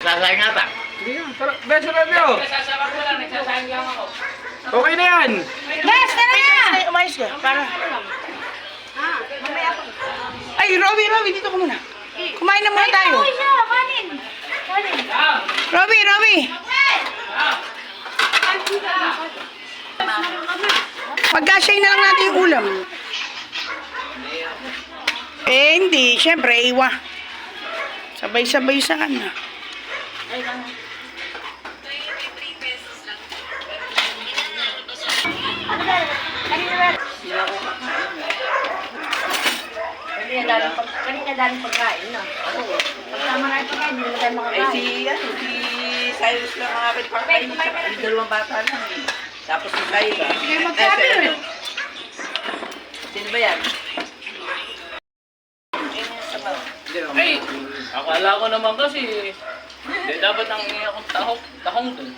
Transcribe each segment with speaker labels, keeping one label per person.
Speaker 1: Nagsasayang ata.
Speaker 2: Hindi yan. Beso na niyo.
Speaker 3: Nagsasabak ko lang, nagsasayang lang ako.
Speaker 2: Okay na yan.
Speaker 4: Yes, tara na!
Speaker 5: Umayos ka. Para.
Speaker 4: Ay, Robby, dito ka muna. Kumain na muna tayo.
Speaker 6: Uy, siya, kanin. Kanin.
Speaker 4: Robby! Pagkasyahin na lang natin yung ulam. Eh, hindi. Siyempre, iwa. Sabay-sabay sana.
Speaker 6: Kanina daling pagkain, no? Pagkama na yung pagkain, hindi na tayo makakain.
Speaker 5: Si Cyrus lang ang aking pagkain. Yung dalawang bata lang eh. Tapos si Tyra.
Speaker 4: Sige, magkano?
Speaker 5: Sino ba yan?
Speaker 3: Ay, akala ko naman kasi, hindi dapat ang akong tahong dun.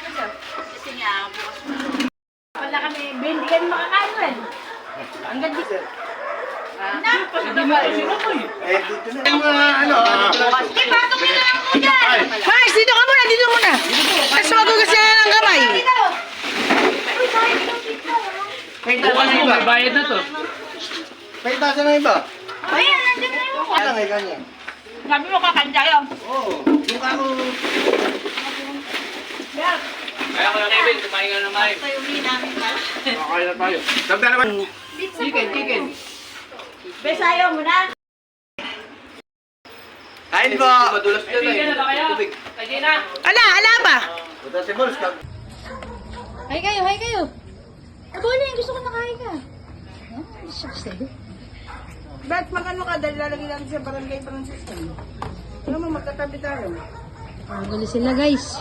Speaker 6: Ito sir. Kasi nga, bukas mo. Wala kami, hindi kami makakain rin. Ang ganda sir.
Speaker 3: Hindi mo kasi naman eh.
Speaker 1: Eh, dito na yung ano.
Speaker 6: Ipatong nyo na lang po dyan!
Speaker 4: Mars, dito ka muna, dito muna. Tapos magugasya na ng kamay.
Speaker 6: Dito! Uy, bakit ito dito?
Speaker 3: Bukas mo, may bayad na to.
Speaker 1: May tasa na iba.
Speaker 6: Ayan, nandiyan na yung
Speaker 1: Ano nga ganyan?
Speaker 6: Sabi mo kakanda yun.
Speaker 1: Oo. Yung ako.
Speaker 3: Kaya ko na Kevin, kumain ka na naman.
Speaker 6: Tayo uwi namin ba?
Speaker 2: Kakain na tayo. Sabi naman.
Speaker 3: Chicken.
Speaker 6: Bes, ayaw mo na.
Speaker 1: Kain po.
Speaker 2: Madulas yan
Speaker 3: Kaibigan na ba kayo? Kaya na.
Speaker 4: Ala ba?
Speaker 1: Punta si Bols.
Speaker 6: Hay kayo. Abuli, gusto ko nakain ka.
Speaker 4: Ba't magano ka dahil lalagay natin sa barangay Francisco? Ano mo, magkatabi tayo.
Speaker 6: Abuli sila guys.